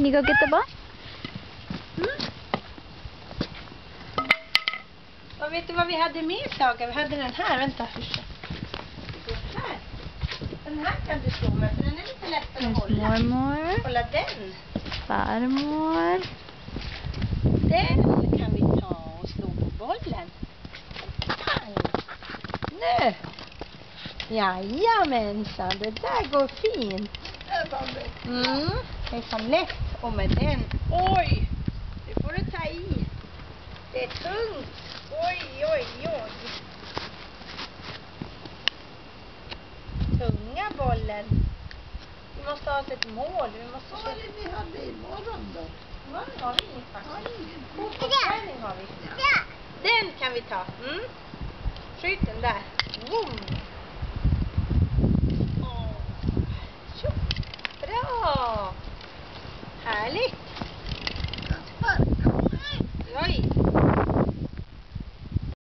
Can you go get the ball? Och vet du vad vi hade med, Saga? Vi hade den här, vänta. Här. Den här kan du slå med, för den är lite lättare att hålla. Mormor. Hålla den. Farmor. Den kan vi ta och slå på bollen. Pang. Nu. Jajamensan, det där går fint. Det är så lätt. Och med den. Oj, det får du ta i. Det är tungt. Oj, oj, oj. Tunga bollen. Vi måste ha ett mål. Vi måste Vad är det ni hade imorgon då? Vad har vi faktiskt? Fotbollsträning har vi. Den kan vi ta. Skjut den där. Boom. Bra. Härligt.